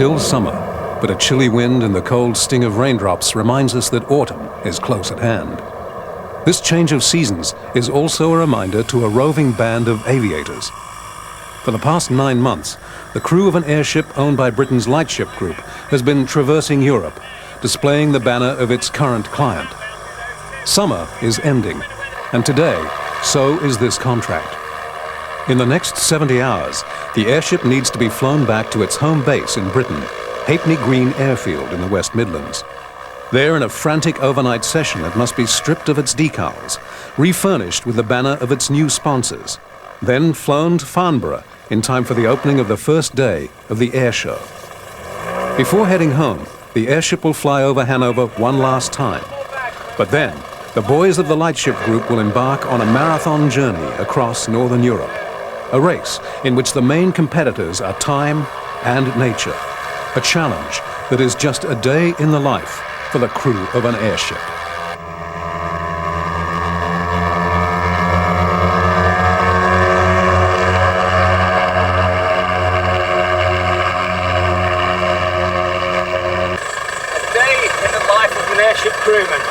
still summer, but a chilly wind and the cold sting of raindrops reminds us that autumn is close at hand. This change of seasons is also a reminder to a roving band of aviators. For the past 9 months, the crew of an airship owned by Britain's Lightship Group has been traversing Europe, displaying the banner of its current client. Summer is ending, and today, so is this contract. In the next 70 hours, the airship needs to be flown back to its home base in Britain, Halfpenny Green Airfield in the West Midlands. There, in a frantic overnight session, it must be stripped of its decals, refurnished with the banner of its new sponsors, then flown to Farnborough in time for the opening of the first day of the air show. Before heading home, the airship will fly over Hanover one last time. But then, the boys of the Lightship Group will embark on a marathon journey across Northern Europe, a race in which the main competitors are time and nature, a challenge that is just a day in the life for the crew of an airship. A day in the life of an airship crewman.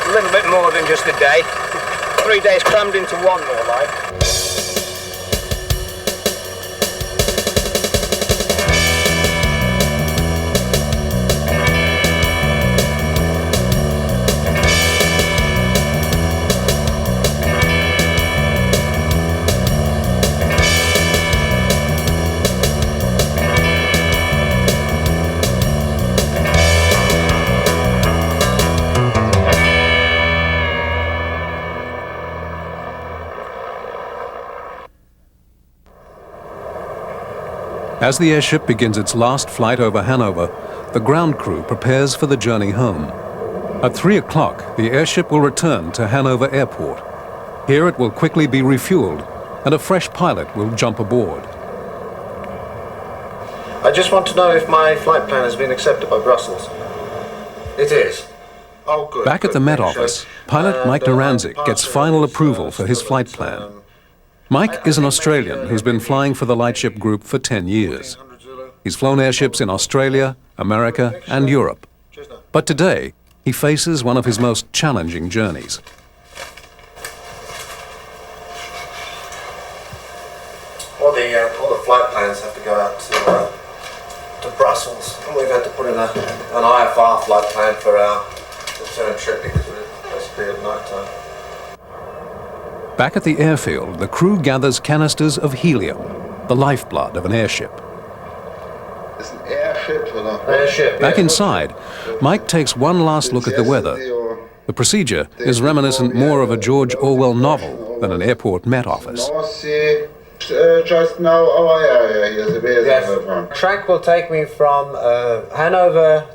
A little bit more than just a day. 3 days crammed into one, more like. As the airship begins its last flight over Hanover, the ground crew prepares for the journey home. At 3 o'clock, the airship will return to Hanover Airport. Here it will quickly be refueled, and a fresh pilot will jump aboard. I just want to know if my flight plan has been accepted by Brussels. It is. Oh, good. Back at the Met Office, pilot Mike Naranzik gets final approval for his flight plan. Mike is an Australian who's been flying for the Lightship Group for 10 years. He's flown airships in Australia, America, and Europe. But today, he faces one of his most challenging journeys. All the flight plans have to go out to Brussels. And we've had to put in an IFR flight plan for our return trip because we're basically at night time. Back at the airfield, the crew gathers canisters of helium, the lifeblood of an airship. It's an airship, or Airship. Back inside, Mike takes one last look at the weather. The procedure is reminiscent more of a George Orwell novel than an airport Met Office. Just now our area here, the base. Yes. Track will take me from Hanover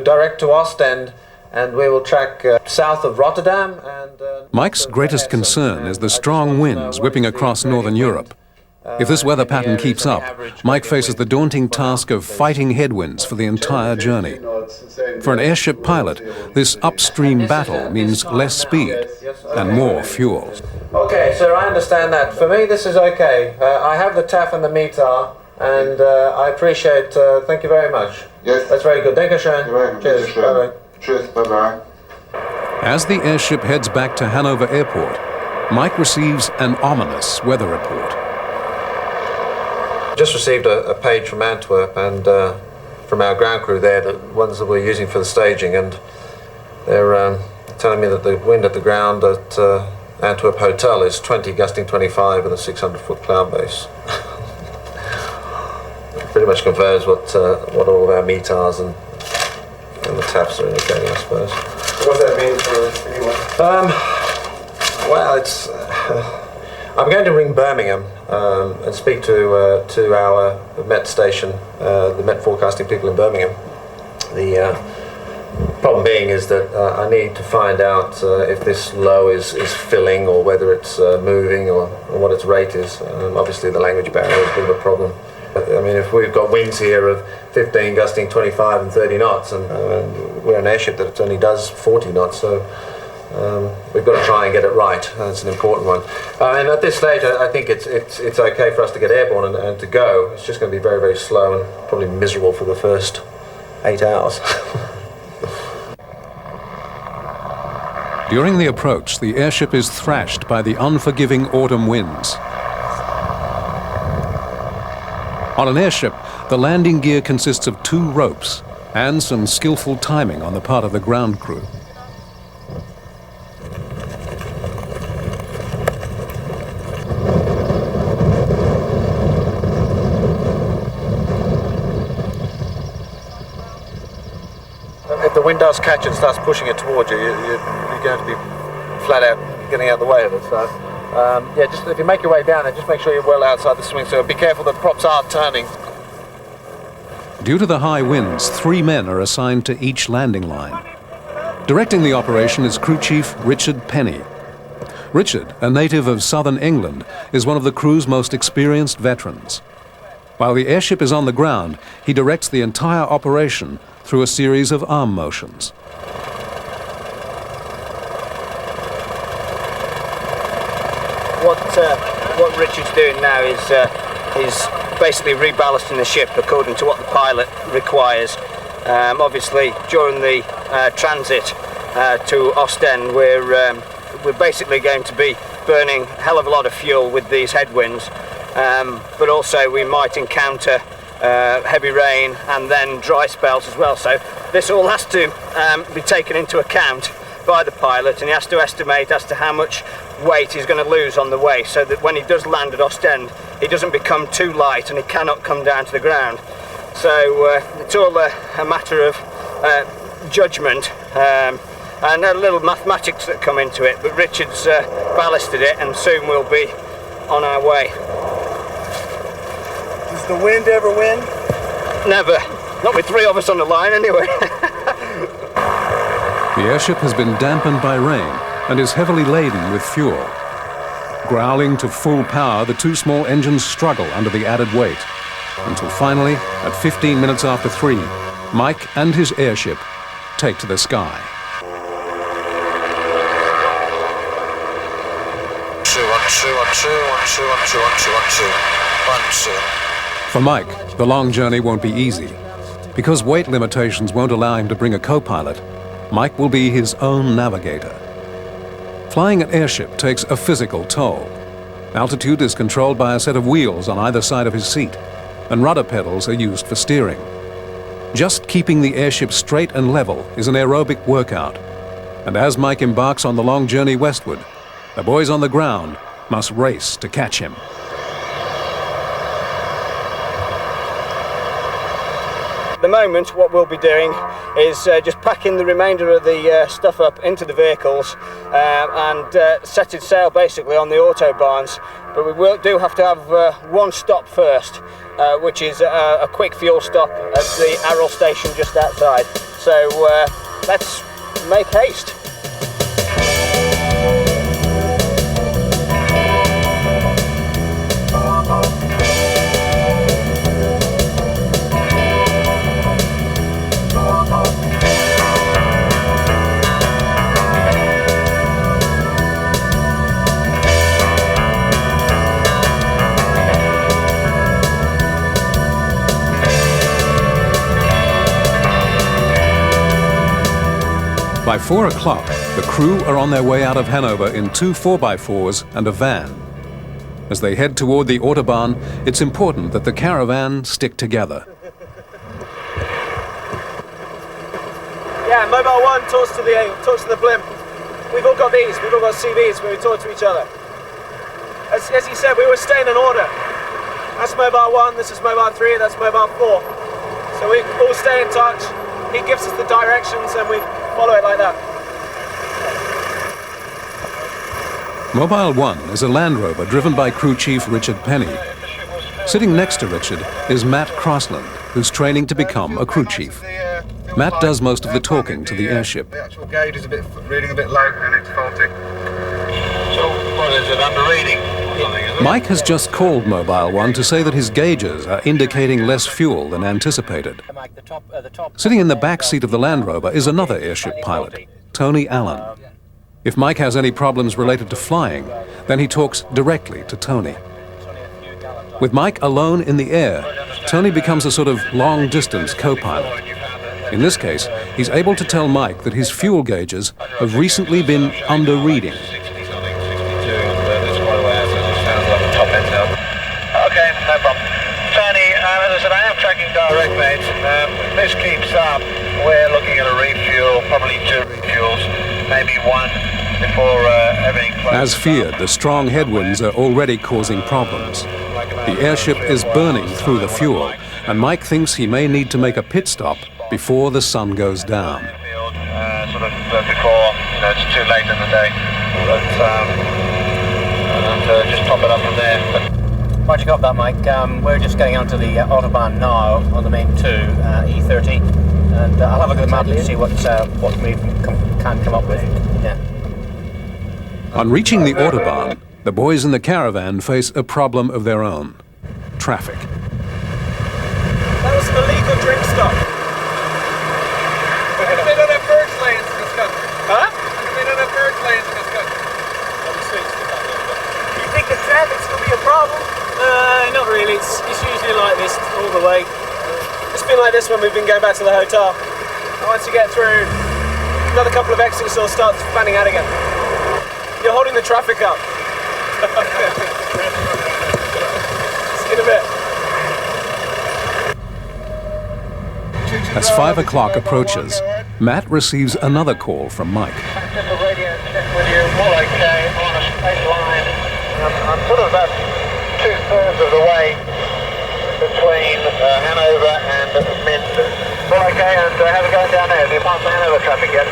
direct to Ostend, and we will track south of Rotterdam. Mike's greatest concern is the strong winds whipping across northern Europe. If this weather pattern keeps up, Mike faces the daunting task of fighting headwinds for the entire journey. For an airship pilot, this upstream battle means less speed and more fuel. Okay, sir, I understand that. For me, this is okay. I have the TAF and the METAR, and I appreciate. Thank you very much. Yes. That's very good. Thank you, Sharon. Cheers. Bye-bye. Cheers, bye-bye. As the airship heads back to Hanover Airport, Mike receives an ominous weather report. Just received a page from Antwerp and from our ground crew there, the ones that we're using for the staging, and they're telling me that the wind at the ground at Antwerp Hotel is 20, gusting 25 with a 600-foot cloud base. Pretty much confirms what all of our METARs and the TAFs are indicating, I suppose. What does that mean for anyone? Well, it's. I'm going to ring Birmingham and speak to our Met station, the Met forecasting people in Birmingham. The problem being is that I need to find out if this low is filling or whether it's moving or what its rate is. Obviously, the language barrier is a bit of a problem. I mean, if we've got winds here of 15 gusting 25 and 30 knots, and we're an airship that only does 40 knots, so We've got to try and get it right. That's an important one. And at this stage, I think it's okay for us to get airborne and to go. It's just going to be very, very slow and probably miserable for the first 8 hours. During the approach, the airship is thrashed by the unforgiving autumn winds. On an airship, the landing gear consists of 2 ropes and some skillful timing on the part of the ground crew. If the wind does catch and starts pushing it towards you, you're going to be flat out getting out of the way of it. So, yeah, just if you make your way down there, just make sure you're well outside the swing. So be careful that the props are turning. Due to the high winds, 3 men are assigned to each landing line. Directing the operation is Crew Chief Richard Penny. Richard, a native of southern England, is one of the crew's most experienced veterans. While the airship is on the ground, he directs the entire operation through a series of arm motions. What Richard's doing now is basically reballasting the ship according to what the pilot requires. Obviously, during the transit to Ostend, we're basically going to be burning a hell of a lot of fuel with these headwinds, but also we might encounter heavy rain and then dry spells as well. So this all has to be taken into account by the pilot, and he has to estimate as to how much weight he's going to lose on the way, so that when he does land at Ostend, he doesn't become too light and he cannot come down to the ground. So it's all a matter of judgment and a little mathematics that come into it, but Richard's ballasted it and soon we'll be on our way. Does the wind ever win? Never. Not with 3 of us on the line anyway. The airship has been dampened by rain and is heavily laden with fuel. Growling to full power, the 2 small engines struggle under the added weight, until finally, at 15 minutes after 3, Mike and his airship take to the sky. For Mike, the long journey won't be easy. Because weight limitations won't allow him to bring a co-pilot, Mike will be his own navigator. Flying an airship takes a physical toll. Altitude is controlled by a set of wheels on either side of his seat, and rudder pedals are used for steering. Just keeping the airship straight and level is an aerobic workout. And as Mike embarks on the long journey westward, the boys on the ground must race to catch him. At the moment, what we'll be doing is just packing the remainder of the stuff up into the vehicles and setting sail basically on the autobahns. But we do have to have one stop first, which is a quick fuel stop at the Arrol station just outside. So let's make haste. By 4 o'clock, the crew are on their way out of Hanover in 2 4x4s and a van. As they head toward the Autobahn, it's important that the caravan stick together. Yeah, Mobile 1 talks to the blimp. We've all got these, we've all got CVs where we talk to each other. As he said, we were staying in order. That's Mobile 1, this is Mobile 3, that's Mobile 4. So we all stay in touch. He gives us the directions and we follow it like that. Mobile 1 is a Land Rover driven by Crew Chief Richard Penny. Sitting next to Richard is Matt Crossland, who's training to become a crew chief. Matt does most of the talking to the airship. The actual gauge is reading a bit low and it's faulty. So what is it, under reading or something, is it? Mike has just called Mobile 1 to say that his gauges are indicating less fuel than anticipated. Sitting in the back seat of the Land Rover is another airship pilot, Tony Allen. If Mike has any problems related to flying, then he talks directly to Tony. With Mike alone in the air, Tony becomes a sort of long-distance co-pilot. In this case, he's able to tell Mike that his fuel gauges have recently been under-reading. Okay, no problem. Tony, as I said, I am tracking direct, mate. If this keeps up, we're looking at a refuel, probably 2 refuels, maybe 1 before everything closes. As feared, the strong headwinds are already causing problems. The airship is burning through the fuel, and Mike thinks he may need to make a pit stop before the sun goes down. Sort of before, it's too late in the day. But and just top it up from there. But Roger, got that, Mike. We're just getting onto the Autobahn now on the main 2, E30, and I'll have a good map and see what we can come up with. Yeah. On reaching the Autobahn, the boys in the caravan face a problem of their own: traffic. That was an illegal drink stop. they don't have birch lanes in this country. Huh? They don't have birch lanes in this country. You think the traffic's going to be a problem? Not really. It's usually like this all the way. It's been like this when we've been going back to the hotel. And once you get through another couple of exits, it'll start fanning out again. You're holding the traffic up. See you in a bit. As 5 o'clock approaches, Matt receives another call from Mike. Just a radio check with you. All okay on a straight line. I'm sort of about 2/3 of the way between Hanover and Mint. All okay, and how's it going down there? Have you passed the Hanover traffic yet?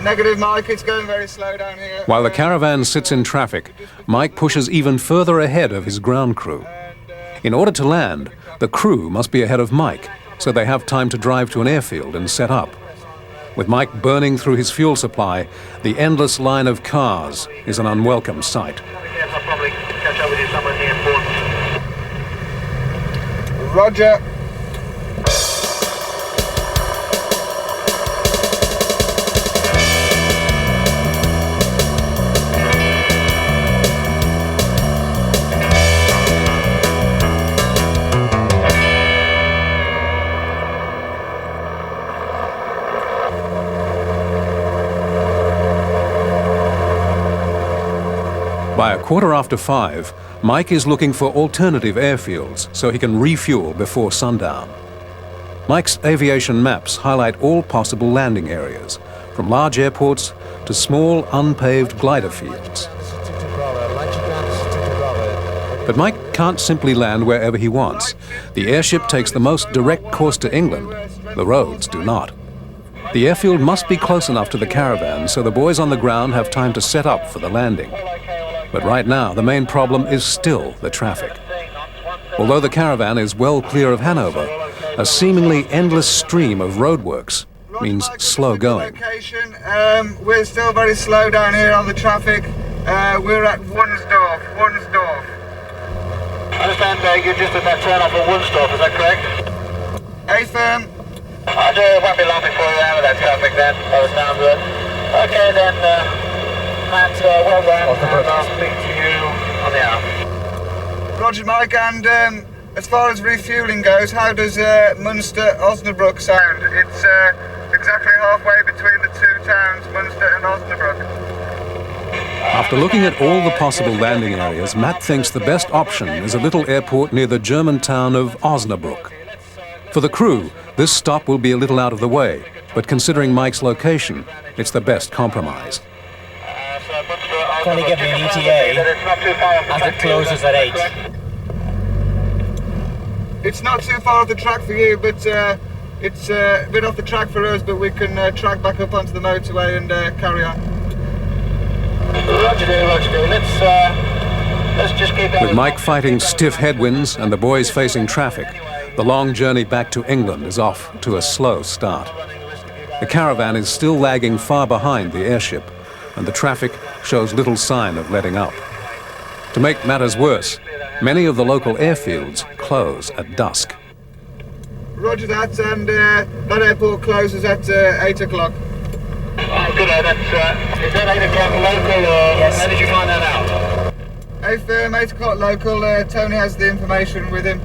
Negative, Mike. It's going very slow down here. While the caravan sits in traffic, Mike pushes even further ahead of his ground crew. In order to land, the crew must be ahead of Mike, so they have time to drive to an airfield and set up. With Mike burning through his fuel supply, the endless line of cars is an unwelcome sight. Yes, I'll probably catch up with you somewhere near Bournemouth. Roger. By 5:15, Mike is looking for alternative airfields so he can refuel before sundown. Mike's aviation maps highlight all possible landing areas, from large airports to small unpaved glider fields. But Mike can't simply land wherever he wants. The airship takes the most direct course to England. The roads do not. The airfield must be close enough to the caravan so the boys on the ground have time to set up for the landing. But right now, the main problem is still the traffic. Although the caravan is well clear of Hanover, a seemingly endless stream of roadworks means slow going. We're still very slow down here on the traffic. We're at Wunsdorf. I understand you're just at that turn off at Wunsdorf, is that correct? A firm. It won't be long before you're out of that traffic then, by the sound of it. Okay then, Matt, well done, and I'll speak to you on the hour. Roger, Mike, and as far as refueling goes, how does Munster Osnabrück sound? It's exactly halfway between the two towns, Munster and Osnabrück. After looking at all the possible landing areas, Matt thinks the best option is a little airport near the German town of Osnabrück. For the crew, this stop will be a little out of the way, but considering Mike's location, it's the best compromise. Can you give me an ETA as it closes at 8? It's not too far off the track for you, but it's a bit off the track for us, but we can track back up onto the motorway and carry on. Roger do. Let's just keep With Mike fighting stiff headwinds and the boys facing traffic, the long journey back to England is off to a slow start. The caravan is still lagging far behind the airship, and the traffic shows little sign of letting up. To make matters worse, many of the local airfields close at dusk. Roger that, and that airport closes at 8 o'clock. Right, good. Is that 8 o'clock local, or yes. How did you find that out? 8 o'clock local, Tony has the information with him.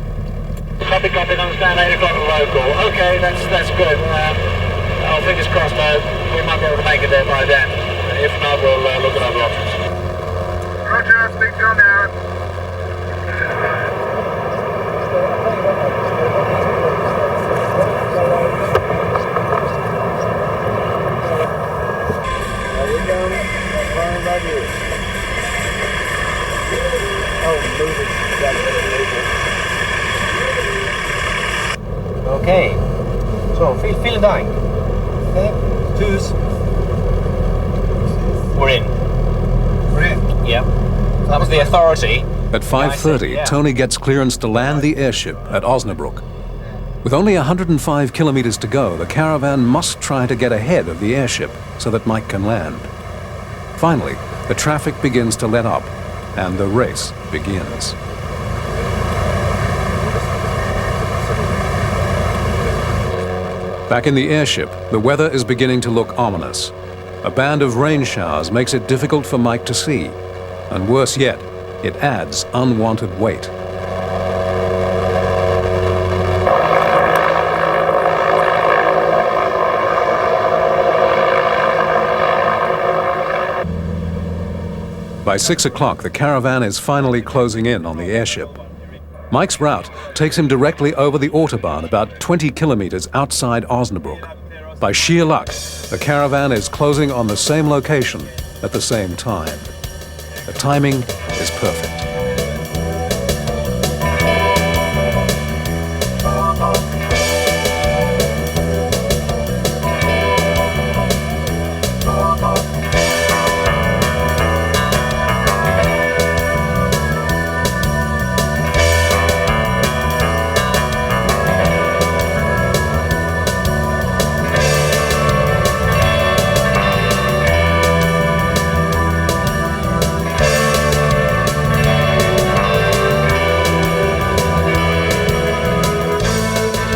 Copy, understand, 8 o'clock local. Okay, that's good. I'll fingers crossed, we might be able to make it there by then. If not, we'll look at other options. Roger, I'll speak to you now. Okay, so vielen Dank. Okay. Tschüss. We're in. Yeah. That was the authority. At 5:30, Tony gets clearance to land the airship at Osnabrück. With only 105 kilometers to go, the caravan must try to get ahead of the airship so that Mike can land. Finally, the traffic begins to let up, and the race begins. Back in the airship, the weather is beginning to look ominous. A band of rain showers makes it difficult for Mike to see, and worse yet, it adds unwanted weight. By 6 o'clock, the caravan is finally closing in on the airship. Mike's route takes him directly over the Autobahn about 20 kilometers outside Osnabrück. By sheer luck, the caravan is closing on the same location at the same time. The timing is perfect.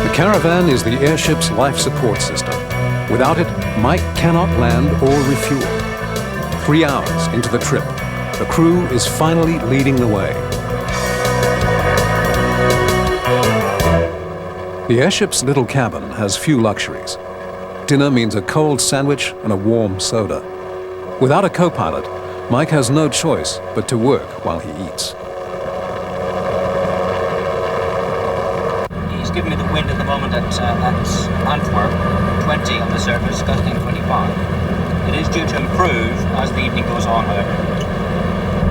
The caravan is the airship's life support system. Without it, Mike cannot land or refuel. 3 hours into the trip, the crew is finally leading the way. The airship's little cabin has few luxuries. Dinner means a cold sandwich and a warm soda. Without a co-pilot, Mike has no choice but to work while he eats. He's giving me the wind at the moment at Antwerp, 20 on the surface, gusting 25. It is due to improve as the evening goes on, however.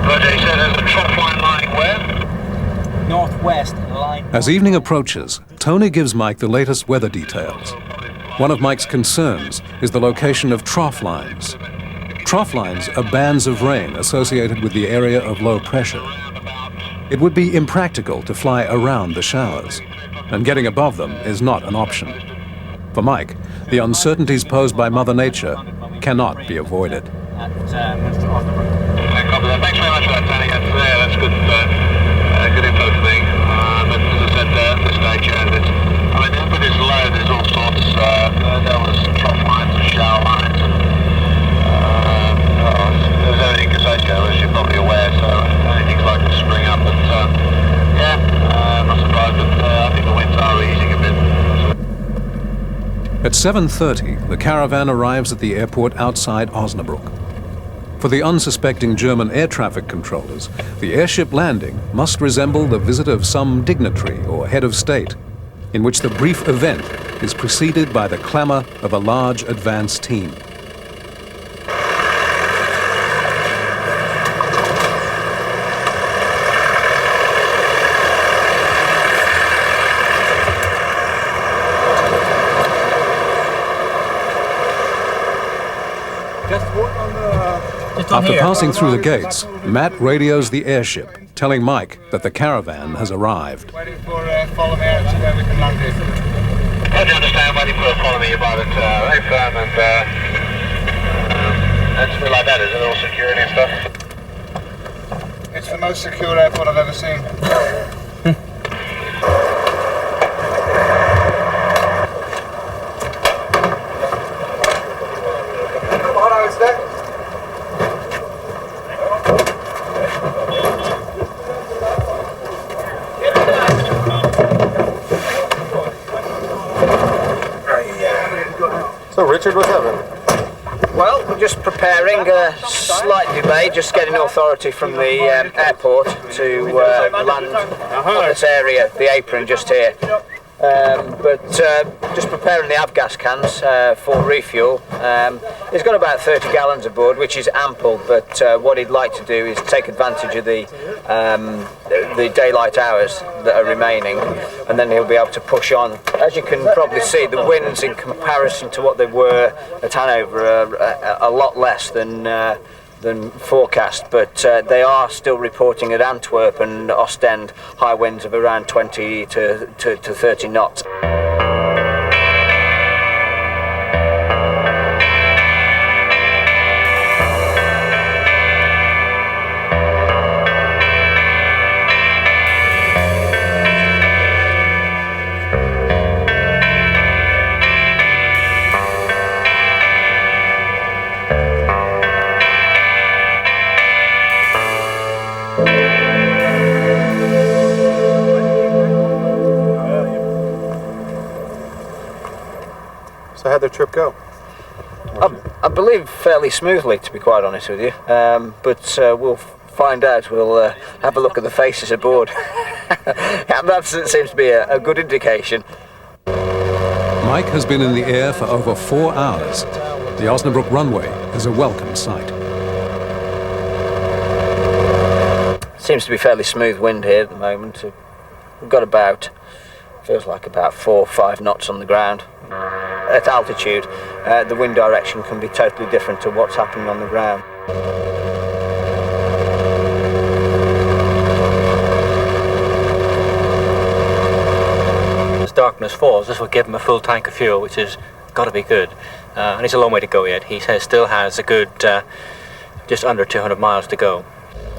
Roger, he said there's a trough line lying where? Northwest line. As evening approaches, Tony gives Mike the latest weather details. One of Mike's concerns is the location of trough lines. Trough lines are bands of rain associated with the area of low pressure. It would be impractical to fly around the showers, and getting above them is not an option. For Mike, the uncertainties posed by Mother Nature cannot be avoided. Thanks very much for that, Tony. That's good, good info for me. But as I said at this stage, the input is low. There's all sorts. There was trough lines and shower lines, and there's everything associated, as you're probably aware. So anything's likely to spring up. But not surprised. But I think the winds are easing a bit. At 7:30, the caravan arrives at the airport outside Osnabrück. For the unsuspecting German air traffic controllers, the airship landing must resemble the visit of some dignitary or head of state, in which the brief event is preceded by the clamor of a large advance team. After passing through the gates, Matt radios the airship, telling Mike that the caravan has arrived. Waiting for follow me out to where we can land it. I do understand, waiting for a follow me about it. Very firm and something like that, is it? All security and stuff? It's the most secure airport I've ever seen. So Richard, what's happening? Well, we're just preparing, slight delay, just getting authority from the airport to land on this area, the apron just here. But just preparing the avgas cans for refuel. He's got about 30 gallons aboard, which is ample, but what he'd like to do is take advantage of the daylight hours that are remaining, and then he'll be able to push on. As you can probably see, the winds in comparison to what they were at Hanover are a lot less than forecast, but they are still reporting at Antwerp and Ostend high winds of around 20 to 30 knots. So how'd the trip go? I believe fairly smoothly, to be quite honest with you, but we'll find out. We'll have a look at the faces aboard. And that seems to be a good indication. Mike has been in the air for over 4 hours. The Osnabrück runway is a welcome sight. Seems to be fairly smooth wind here at the moment. We've got about, feels like about 4 or 5 knots on the ground. At altitude, the wind direction can be totally different to what's happening on the ground. As darkness falls, this will give him a full tank of fuel, which has got to be good. And it's a long way to go yet. He still has a good just under 200 miles to go.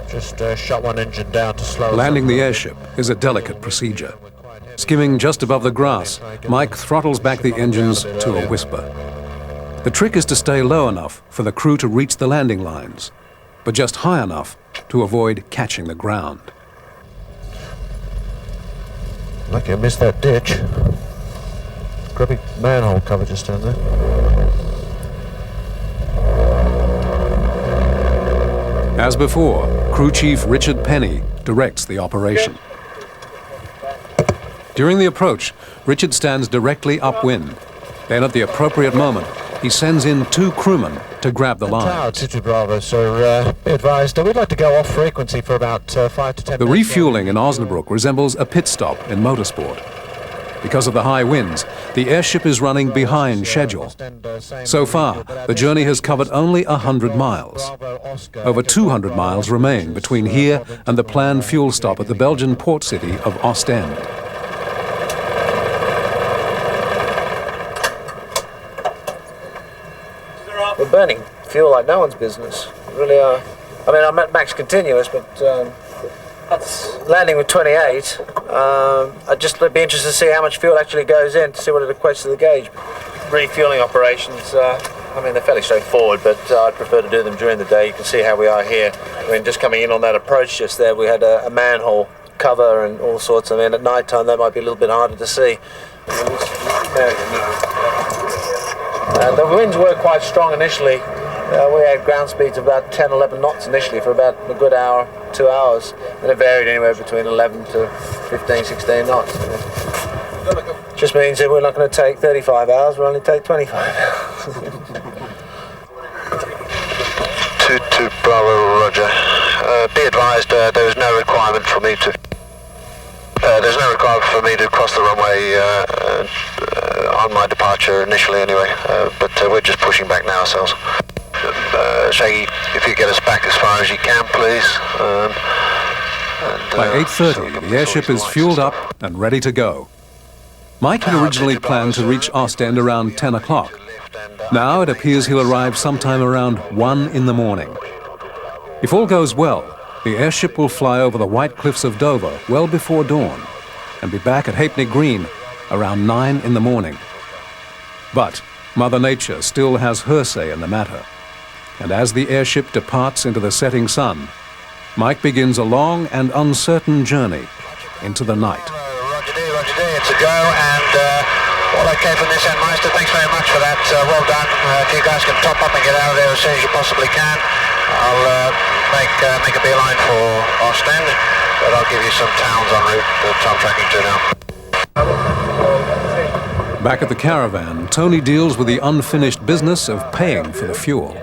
Just shut one engine down to slow. Landing the airship is a delicate procedure. Skimming just above the grass, Mike throttles back the engines to a whisper. The trick is to stay low enough for the crew to reach the landing lines, but just high enough to avoid catching the ground. Lucky I missed that ditch. Great big manhole cover just down there. As before, Crew Chief Richard Penny directs the operation. During the approach, Richard stands directly upwind. Then at the appropriate moment, he sends in 2 crewmen to grab the line. Tower, City Bravo, so be advised, we'd like to go off frequency for about 5 to 10 The minutes. refueling in Osnabrück resembles a pit stop in motorsport. Because of the high winds, the airship is running behind schedule. So far, the journey has covered only 100 miles. Over 200 miles remain between here and the planned fuel stop at the Belgian port city of Ostend. We're burning fuel like no one's business. We really are. I mean, I'm at max continuous, but that's landing with 28. I'd just be interested to see how much fuel actually goes in, to see what it equates to the gauge. Refueling operations, I mean, they're fairly straightforward, but I'd prefer to do them during the day. You can see how we are here. I mean, just coming in on that approach just there, we had a manhole cover and all sorts. I mean, at night time, that might be a little bit harder to see. The winds were quite strong initially. We had ground speeds of about 10, 11 knots initially for about a good hour, 2 hours. And it varied anywhere between 11 to 15, 16 knots. Just means that we're not going to take 35 hours, we'll only take 25 hours. 2 Bravo, roger. Be advised, there is no requirement for me to... there's no requirement for me to cross the runway on my departure initially anyway, but we're just pushing back now ourselves. Shaggy, if you get us back as far as you can, please. By 8:30, the airship is fueled up and ready to go. Mike had originally planned to reach Ostend around 10 o'clock. Now it appears he'll arrive sometime around 1 in the morning. If all goes well, the airship will fly over the white cliffs of Dover well before dawn and be back at Halfpenny Green around 9 in the morning. But Mother Nature still has her say in the matter. And as the airship departs into the setting sun, Mike begins a long and uncertain journey into the night. Roger D, it's a go, and all okay from this end, Meister. Thanks very much for that. well done. If you guys can top up and get out of there as soon as you possibly can, I'll make a beeline for Ostend, but I'll give you some towns en route that I'm tracking to now. Back at the caravan, Tony deals with the unfinished business of paying for the fuel.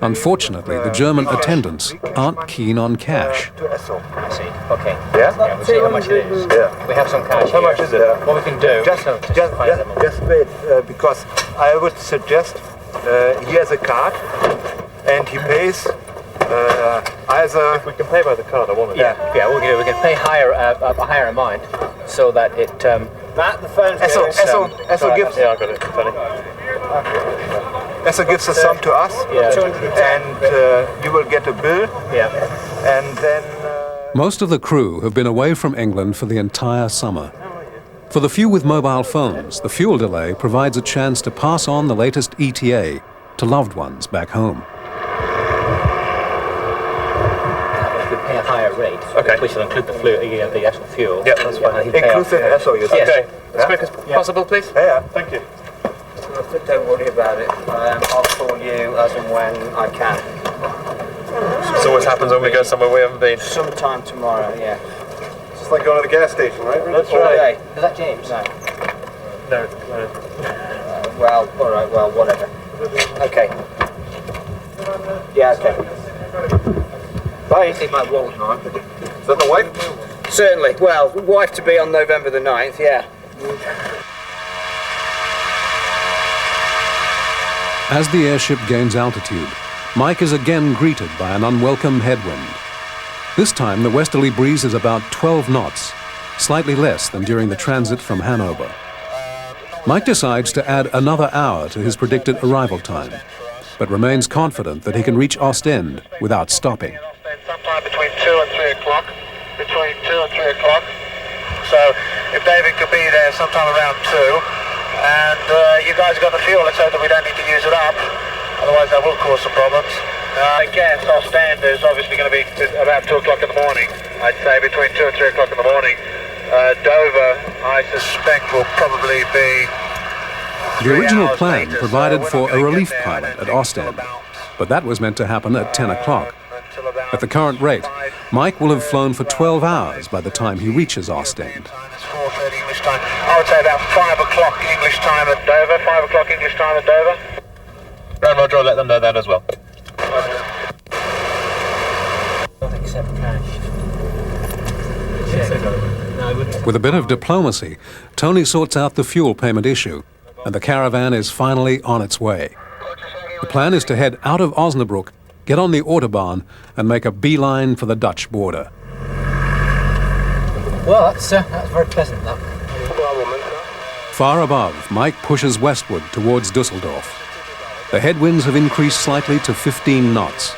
Unfortunately, the German attendants aren't keen on cash. I see. Okay. Yeah? Yeah, we'll see how much it is. Yeah. We have some cash How here. much is it? What we can do... Just wait, because I would suggest he has a card and he pays either... If we can pay by the card, I want it. Yeah, we can pay a higher amount so that it... Matt, the phone's Esso gives... Yeah, I got it. Funny. Esso gives a sum to us, and you will get a bill, and then... Most of the crew have been away from England for the entire summer. For the few with mobile phones, the fuel delay provides a chance to pass on the latest ETA to loved ones back home. If we pay a higher rate, we shall include the actual fuel. Yeah, that's fine. Inclusive Esso, you Yes. Okay, as quick as possible, please. Yeah. Thank you. Don't worry about it. I'll call you as and when I can. This always happens when we go somewhere we haven't been. Sometime tomorrow, yeah. It's like going to the gas station, right? That's All right. day. Is that James? No. No. Well, all right. Well, whatever. Okay. Yeah. Okay. Bye. See my wallet now. Is that the wife? Certainly. Well, wife to be on November the 9th. Yeah. As the airship gains altitude, Mike is again greeted by an unwelcome headwind. This time, the westerly breeze is about 12 knots, slightly less than during the transit from Hanover. Mike decides to add another hour to his predicted arrival time, but remains confident that he can reach Ostend without stopping. Sometime between 2 and 3 o'clock. Between 2 and 3 o'clock. So if David could be there sometime around 2, and you guys got the fuel, let's hope that we don't need to use it up. Otherwise that will cause some problems. I guess Ostend is obviously going to be about 2 o'clock in the morning. I'd say between 2 and 3 o'clock in the morning. Dover, I suspect, will probably be... The original plan provided for a relief pilot at Ostend, but that was meant to happen at 10 o'clock. At the current rate, Mike will have flown for 12 hours by the time he reaches Ostend. It's 4:30 English time. I would say about 5 o'clock English time at Dover. 5 o'clock English time at Dover. Right, Roger, I'll let them know that as well. Don't accept cash. With a bit of diplomacy, Tony sorts out the fuel payment issue, and the caravan is finally on its way. The plan is to head out of Osnabrück, get on the Autobahn, and make a beeline for the Dutch border. Well, that's very pleasant, that. Far above, Mike pushes westward towards Düsseldorf. The headwinds have increased slightly to 15 knots.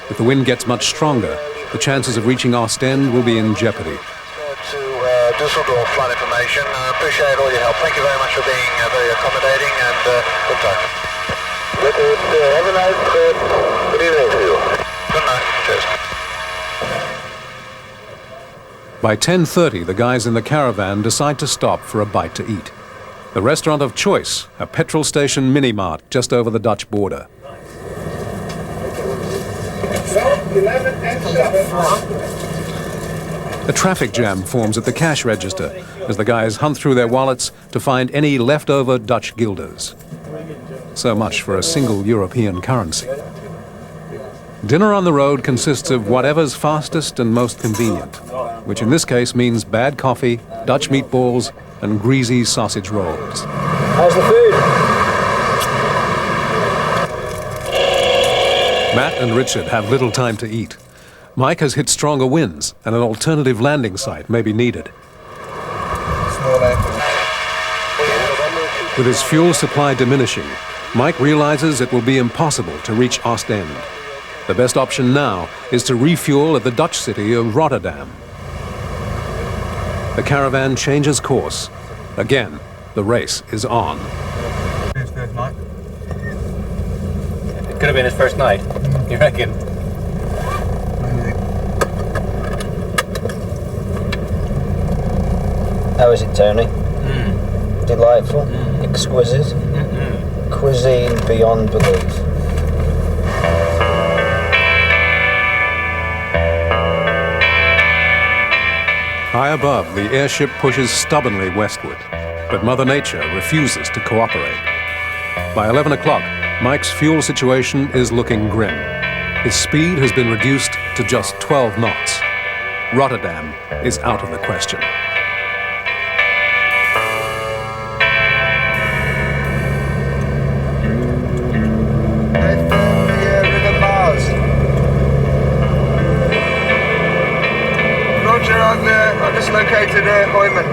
If the wind gets much stronger, the chances of reaching Ostend will be in jeopardy. To Düsseldorf flight information. I appreciate all your help. Thank you very much for being very accommodating and good time. Have a nice good evening to you. Good night. Cheers. By 10:30, the guys in the caravan decide to stop for a bite to eat. The restaurant of choice, a petrol station mini-mart just over the Dutch border. A traffic jam forms at the cash register as the guys hunt through their wallets to find any leftover Dutch guilders. So much for a single European currency. Dinner on the road consists of whatever's fastest and most convenient, which in this case means bad coffee, Dutch meatballs, and greasy sausage rolls. How's the food? Matt and Richard have little time to eat. Mike has hit stronger winds, and an alternative landing site may be needed. With his fuel supply diminishing, Mike realizes it will be impossible to reach Ostend. The best option now is to refuel at the Dutch city of Rotterdam. The caravan changes course. Again, the race is on. His first night. It could have been his first night, you reckon? How is it, Tony? Delightful. Exquisite. cuisine beyond belief. High above, the airship pushes stubbornly westward, but Mother Nature refuses to cooperate. By 11 o'clock, Mike's fuel situation is looking grim. His speed has been reduced to just 12 knots. Rotterdam is out of the question. I've just located Hoyman.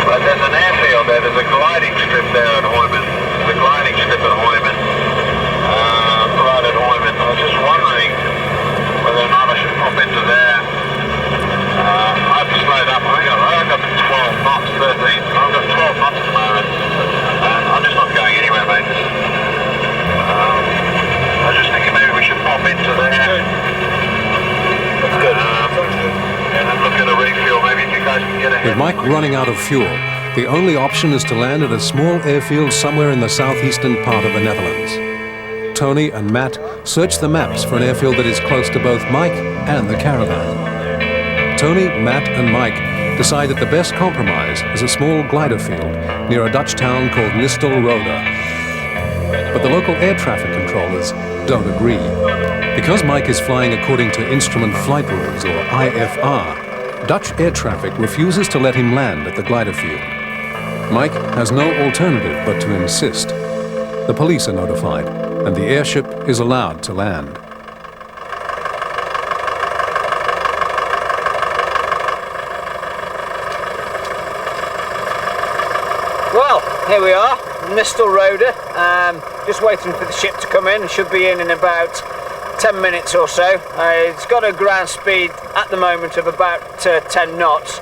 But there's an airfield there, there's a gliding strip there at Hoyman. There's a gliding strip at Hoyman. Right at Hoyman. I was just wondering whether or not I should pop into there. I've slowed up. I've got 12 knots, 13. I've got 12 knots at the moment. I'm just not going anywhere, mate. I was just thinking maybe we should pop into there. That's good. And look at a refuel, maybe if you guys can get ahead. With Mike running out of fuel, the only option is to land at a small airfield somewhere in the southeastern part of the Netherlands. Tony and Matt search the maps for an airfield that is close to both Mike and the caravan. Tony, Matt and Mike decide that the best compromise is a small glider field near a Dutch town called Nistelrode. But the local air traffic controllers don't agree. Because Mike is flying according to Instrument Flight Rules, or IFR, Dutch air traffic refuses to let him land at the glider field. Mike has no alternative but to insist. The police are notified, and the airship is allowed to land. Well, here we are, Nistelrode. Just waiting for the ship to come in. It should be in about 10 minutes or so. It's got a ground speed at the moment of about 10 knots.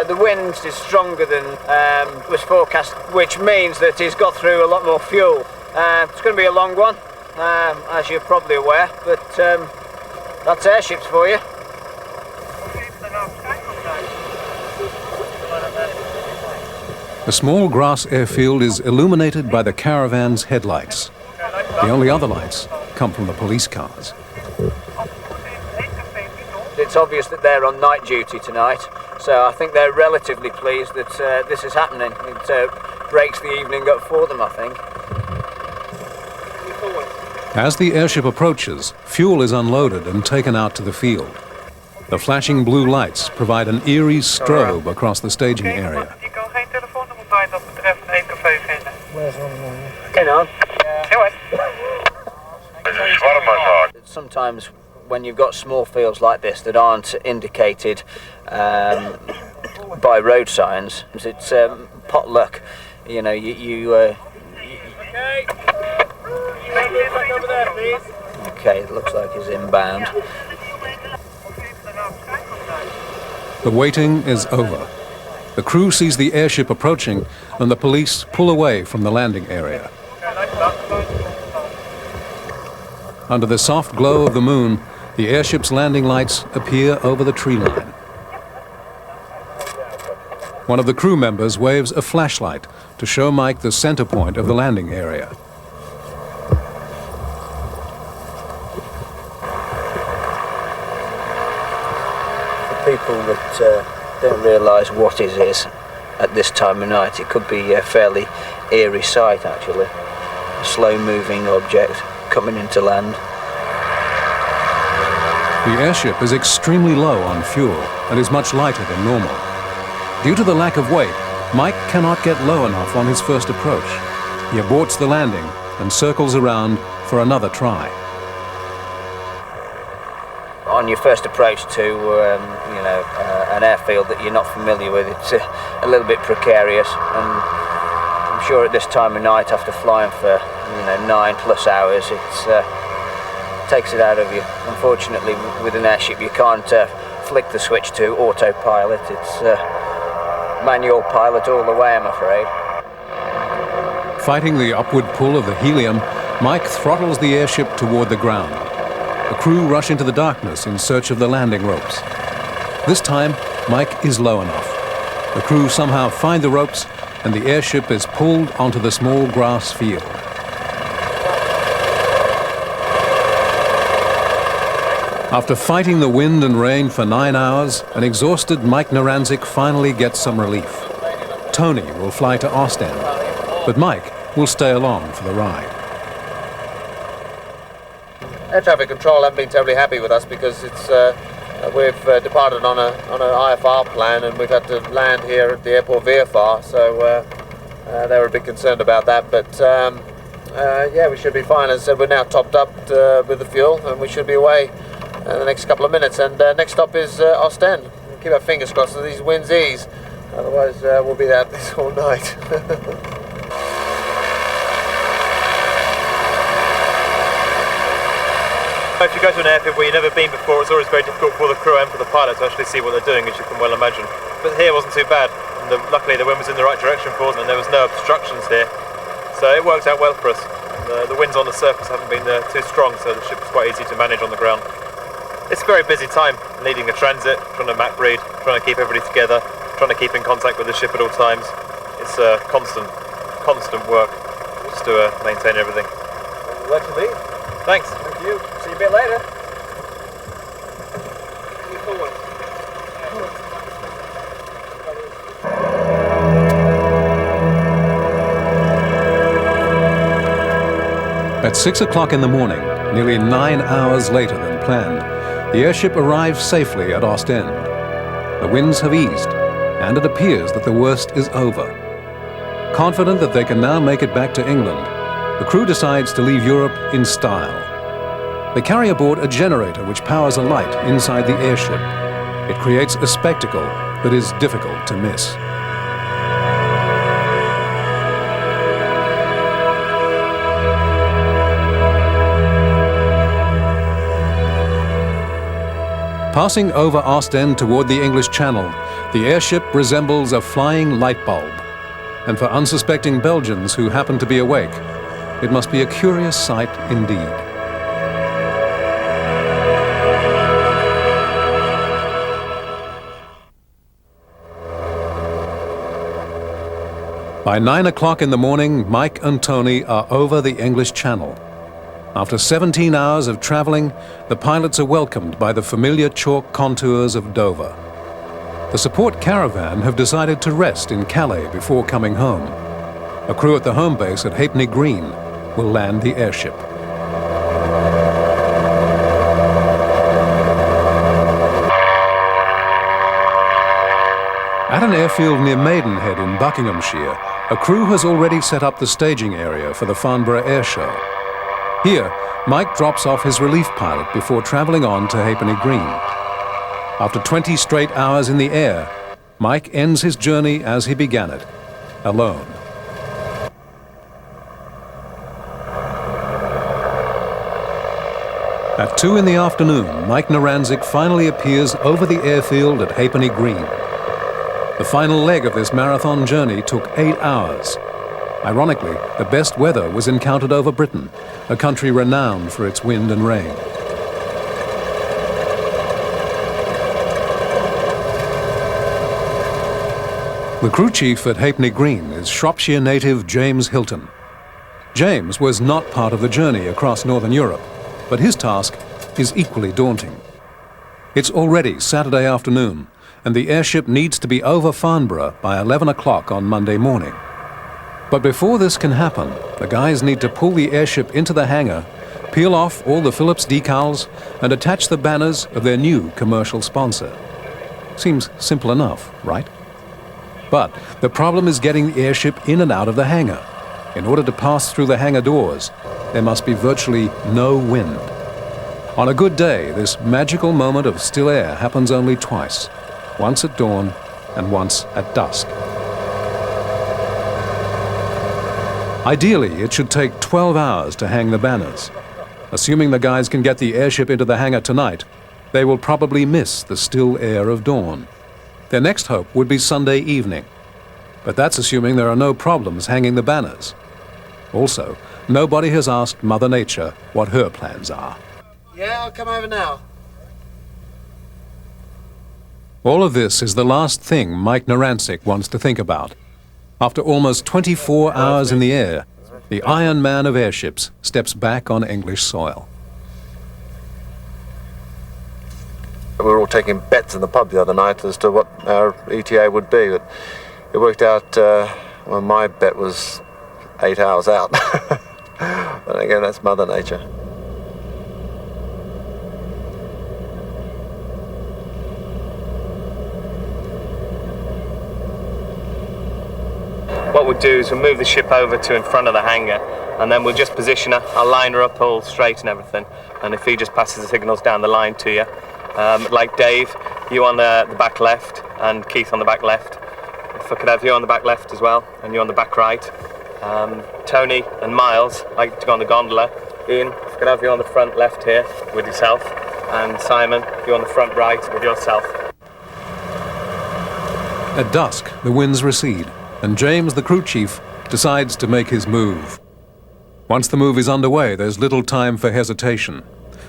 The wind is stronger than was forecast, which means that it's got through a lot more fuel. It's going to be a long one, as you're probably aware, but that's airships for you. The small grass airfield is illuminated by the caravan's headlights. The only other lights come from the police cars. It's obvious that they're on night duty tonight, so I think they're relatively pleased that this is happening. It breaks the evening up for them, I think. As the airship approaches, fuel is unloaded and taken out to the field. The flashing blue lights provide an eerie strobe across the staging area. Hang on. Sometimes when you've got small fields like this that aren't indicated by road signs, it's pot luck. You know, Okay, it looks like he's inbound. The waiting is over. The crew sees the airship approaching, and the police pull away from the landing area. Under the soft glow of the moon, the airship's landing lights appear over the tree line. One of the crew members waves a flashlight to show Mike the center point of the landing area. For people that don't realise what it is at this time of night, it could be a fairly eerie sight, actually. A slow-moving object coming into land. The airship is extremely low on fuel and is much lighter than normal. Due to the lack of weight, Mike cannot get low enough on his first approach. He aborts the landing and circles around for another try. On your first approach to an airfield that you're not familiar with, it's a little bit precarious, and I'm sure at this time of night, after flying for 9+ hours, it takes it out of you. Unfortunately, with an airship, you can't flick the switch to autopilot. It's manual pilot all the way, I'm afraid. Fighting the upward pull of the helium, Mike throttles the airship toward the ground. The crew rush into the darkness in search of the landing ropes. This time, Mike is low enough. The crew somehow find the ropes, and the airship is pulled onto the small grass field. After fighting the wind and rain for 9 hours, an exhausted Mike Naranzik finally gets some relief. Tony will fly to Ostend, but Mike will stay along for the ride. Air traffic control haven't been terribly happy with us because we've departed on an IFR plan and we've had to land here at the airport VFR, so they were a bit concerned about that, but yeah, we should be fine. As I said, we're now topped up with the fuel and we should be away in the next couple of minutes, and next stop is Ostend. We'll keep our fingers crossed that these winds ease, otherwise we'll be out this all night. If you go to an airfield where you've never been before, it's always very difficult for the crew and for the pilot to actually see what they're doing, as you can well imagine. But here wasn't too bad. And luckily the wind was in the right direction for us and there was no obstructions here. So it worked out well for us. The winds on the surface haven't been too strong, so the ship was quite easy to manage on the ground. It's a very busy time, leading a transit, trying to map read, trying to keep everybody together, trying to keep in contact with the ship at all times. It's constant work just to maintain everything. Well, to leave. Thanks. Thank you. See you a bit later. At 6 o'clock in the morning, nearly 9 hours later than planned, the airship arrives safely at Ostend. The winds have eased, and it appears that the worst is over. Confident that they can now make it back to England, the crew decides to leave Europe in style. They carry aboard a generator which powers a light inside the airship. It creates a spectacle that is difficult to miss. Passing over Ostend toward the English Channel, the airship resembles a flying light bulb. And for unsuspecting Belgians who happen to be awake, it must be a curious sight indeed. By 9 o'clock in the morning, Mike and Tony are over the English Channel. After 17 hours of traveling, the pilots are welcomed by the familiar chalk contours of Dover. The support caravan have decided to rest in Calais before coming home. A crew at the home base at Halfpenny Green will land the airship. At an airfield near Maidenhead in Buckinghamshire, a crew has already set up the staging area for the Farnborough Air Show. Here, Mike drops off his relief pilot before traveling on to Halfpenny Green. After 20 straight hours in the air, Mike ends his journey as he began it, alone. At 2 in the afternoon, Mike Naranzik finally appears over the airfield at Halfpenny Green. The final leg of this marathon journey took 8 hours. Ironically, the best weather was encountered over Britain, a country renowned for its wind and rain. The crew chief at Halfpenny Green is Shropshire native James Hilton. James was not part of the journey across Northern Europe, but his task is equally daunting. It's already Saturday afternoon, and the airship needs to be over Farnborough by 11 o'clock on Monday morning. But before this can happen, the guys need to pull the airship into the hangar, peel off all the Phillips decals, and attach the banners of their new commercial sponsor. Seems simple enough, right? But the problem is getting the airship in and out of the hangar. In order to pass through the hangar doors, there must be virtually no wind. On a good day, this magical moment of still air happens only twice, once at dawn and once at dusk. Ideally, it should take 12 hours to hang the banners. Assuming the guys can get the airship into the hangar tonight, they will probably miss the still air of dawn. Their next hope would be Sunday evening. But that's assuming there are no problems hanging the banners. Also, nobody has asked Mother Nature what her plans are. Yeah, I'll come over now. All of this is the last thing Mike Naranzik wants to think about. After almost 24 hours in the air, the Iron Man of airships steps back on English soil. We were all taking bets in the pub the other night as to what our ETA would be, but it worked out, well, my bet was 8 hours out. But again, that's Mother Nature. What we'll do is we'll move the ship over to in front of the hangar, and then we'll just position her. I'll line her up all straight and everything, and if he just passes the signals down the line to you, like Dave, you on the back left and Keith on the back left. If I could have you on the back left as well, and you on the back right. Tony and Miles like to go on the gondola. Ian, if I could have you on the front left here with yourself, and Simon, you on the front right with yourself. At dusk, the winds recede, and James, the crew chief, decides to make his move. Once the move is underway, there's little time for hesitation.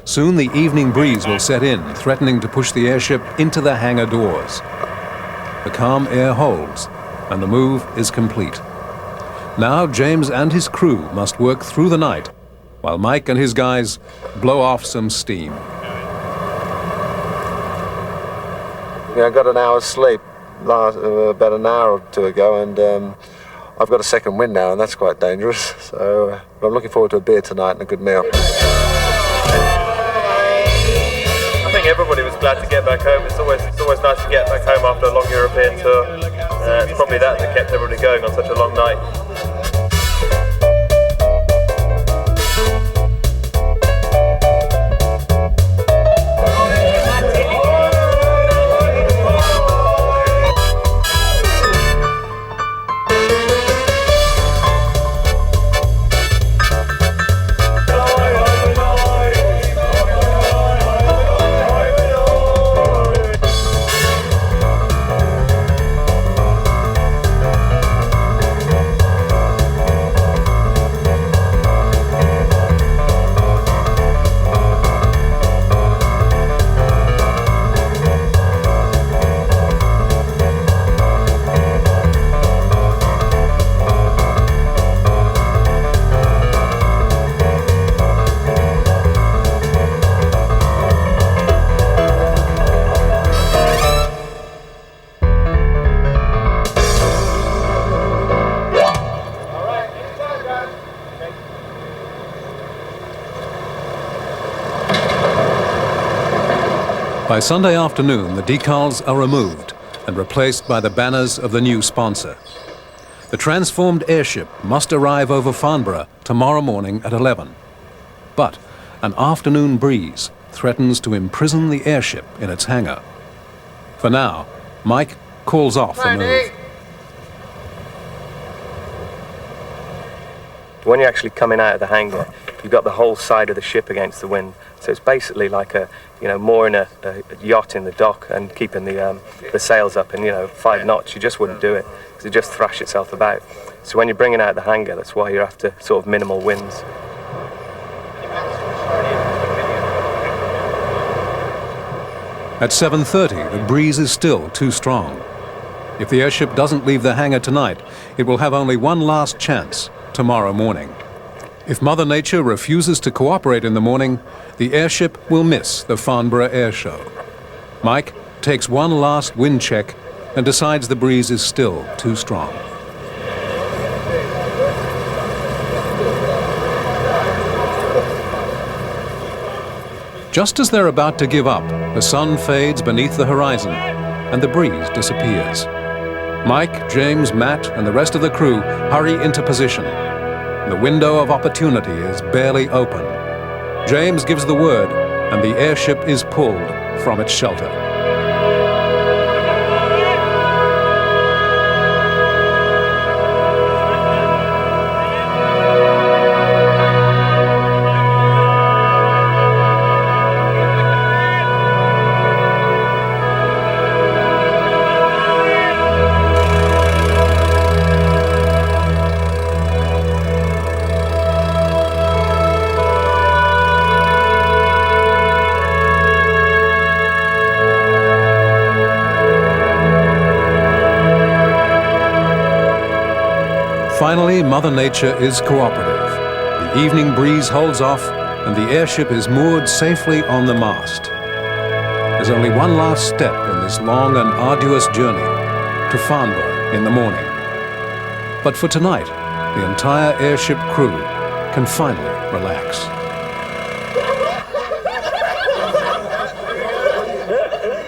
Soon the evening breeze will set in, threatening to push the airship into the hangar doors. The calm air holds, and the move is complete. Now James and his crew must work through the night, while Mike and his guys blow off some steam. Yeah, I got an hour's sleep about an hour or two ago, and I've got a second wind now, and that's quite dangerous. So I'm looking forward to a beer tonight and a good meal. I think everybody was glad to get back home. It's always nice to get back home after a long European tour. It's probably that kept everybody going on such a long night. By Sunday afternoon, the decals are removed and replaced by the banners of the new sponsor. The transformed airship must arrive over Farnborough tomorrow morning at 11. But an afternoon breeze threatens to imprison the airship in its hangar. For now, Mike calls off the move. When you're actually coming out of the hangar, you've got the whole side of the ship against the wind. So it's basically like mooring a yacht in the dock and keeping the sails up in 5 knots. You just wouldn't do it because it just thrash itself about. So when you're bringing out the hangar, that's why you're after sort of minimal winds. At 7:30, the breeze is still too strong. If the airship doesn't leave the hangar tonight, it will have only one last chance tomorrow morning. If Mother Nature refuses to cooperate in the morning, the airship will miss the Farnborough Air Show. Mike takes one last wind check and decides the breeze is still too strong. Just as they're about to give up, the sun fades beneath the horizon and the breeze disappears. Mike, James, Matt, and the rest of the crew hurry into position. The window of opportunity is barely open. James gives the word, and the airship is pulled from its shelter. Finally, Mother Nature is cooperative. The evening breeze holds off, and the airship is moored safely on the mast. The has only one last step in this long and arduous journey, to Farnborough in the morning. But for tonight, the entire airship crew can finally relax.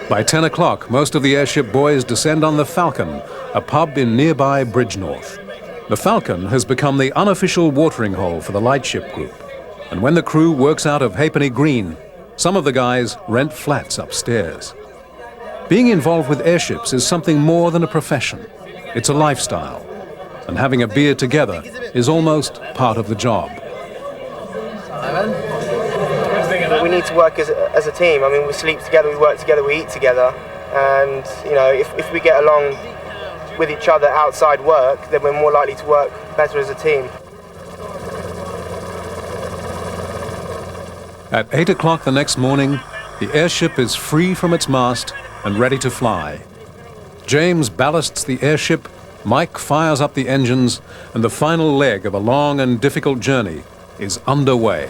By 10 o'clock, most of the airship boys descend on the Falcon, a pub in nearby Bridgnorth. The Falcon has become the unofficial watering hole for the lightship group. And when the crew works out of Halfpenny Green, some of the guys rent flats upstairs. Being involved with airships is something more than a profession. It's a lifestyle. And having a beer together is almost part of the job. We need to work as a team. I mean, we sleep together, we work together, we eat together. And, you know, if we get along with each other outside work, then we're more likely to work better as a team. At 8 o'clock the next morning, the airship is free from its mast and ready to fly. James ballasts the airship, Mike fires up the engines, and the final leg of a long and difficult journey is underway.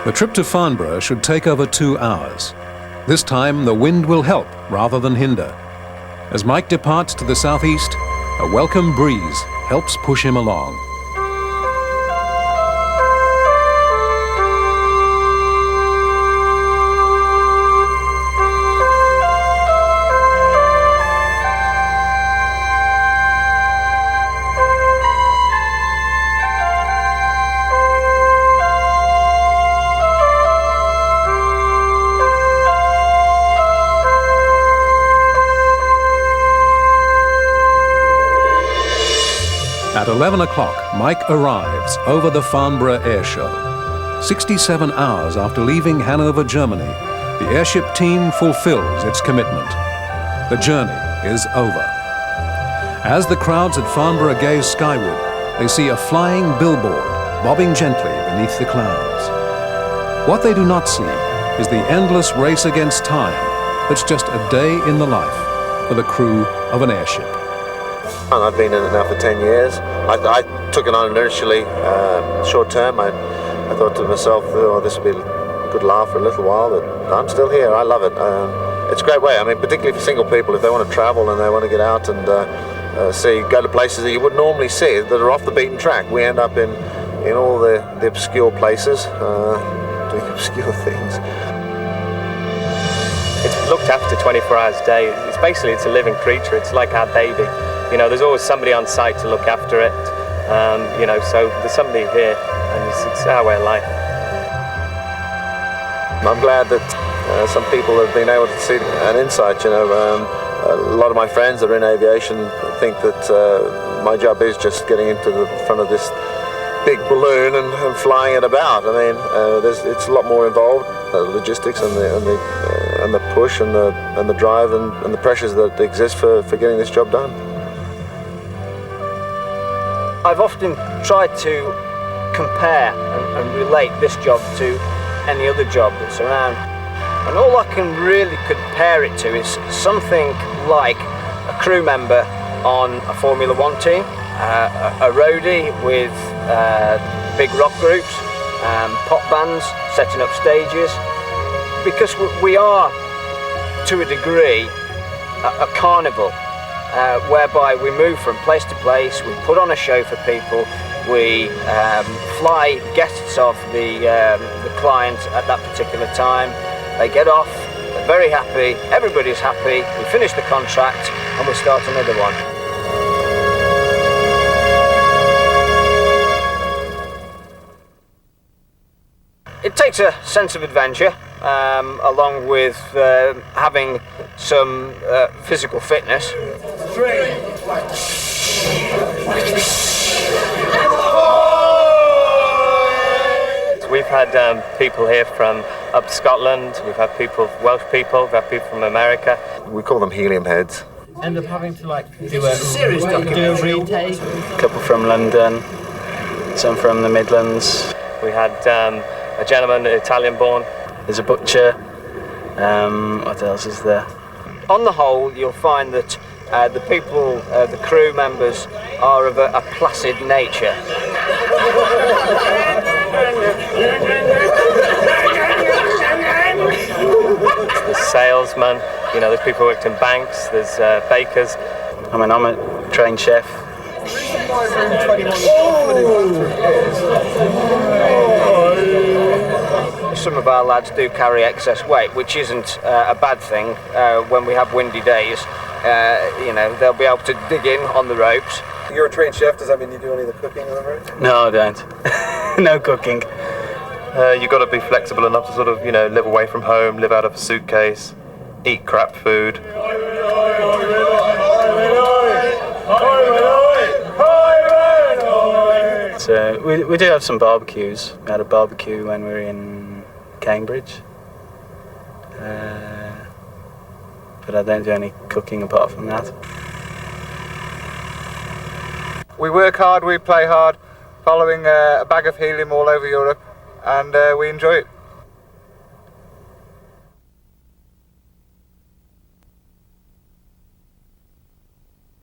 The trip to Farnborough should take over 2 hours. This time, the wind will help rather than hinder. As Mike departs to the southeast, a welcome breeze helps push him along. At 11 o'clock, Mike arrives over the Farnborough Air Show. 67 hours after leaving Hanover, Germany, the airship team fulfills its commitment. The journey is over. As the crowds at Farnborough gaze skyward, they see a flying billboard bobbing gently beneath the clouds. What they do not see is the endless race against time that's just a day in the life for the crew of an airship. I've been in it now for 10 years. I took it on initially, short term. I thought to myself, oh, this will be a good laugh for a little while, but I'm still here. I love it. It's a great way. I mean, particularly for single people, if they want to travel and they want to get out and go to places that you wouldn't normally see, that are off the beaten track. We end up in all the obscure places, doing obscure things. It's looked after 24 hours a day. It's a living creature. It's like our baby. You know, there's always somebody on site to look after it. You know, so there's somebody here, and it's our way of life. I'm glad that some people have been able to see an insight. You know, a lot of my friends that are in aviation think that my job is just getting into the front of this big balloon and flying it about. I mean, it's a lot more involved. Logistics and the push and the drive and the pressures that exist for getting this job done. I've often tried to compare and relate this job to any other job that's around, and all I can really compare it to is something like a crew member on a Formula One team, a roadie with big rock groups, pop bands setting up stages, because we are, to a degree, a carnival. Whereby we move from place to place, we put on a show for people, we fly guests of the client at that particular time. They get off, they're very happy, everybody's happy, we finish the contract and we start another one. It takes a sense of adventure, along with having some physical fitness. We've had people here from up Scotland, we've had Welsh people, we've had people from America. We call them helium heads. End up having to do a retake. A couple from London, some from the Midlands. We had a gentleman, Italian born. There's a butcher. What else is there? On the whole, you'll find that the people, the crew members, are of a placid nature. There's salesmen, you know, there's people who worked in banks, there's bakers. I mean, I'm a trained chef. Some of our lads do carry excess weight, which isn't a bad thing when we have windy days. You know, they'll be able to dig in on the ropes. You're a trained chef, does that mean you do any of the cooking on the road? No, I don't. No cooking. You've got to be flexible enough to sort of, you know, live away from home, live out of a suitcase, eat crap food. So we do have some barbecues. We had a barbecue when we were in Cambridge. But I don't do any cooking apart from that. We work hard, we play hard, following a bag of helium all over Europe, and we enjoy it.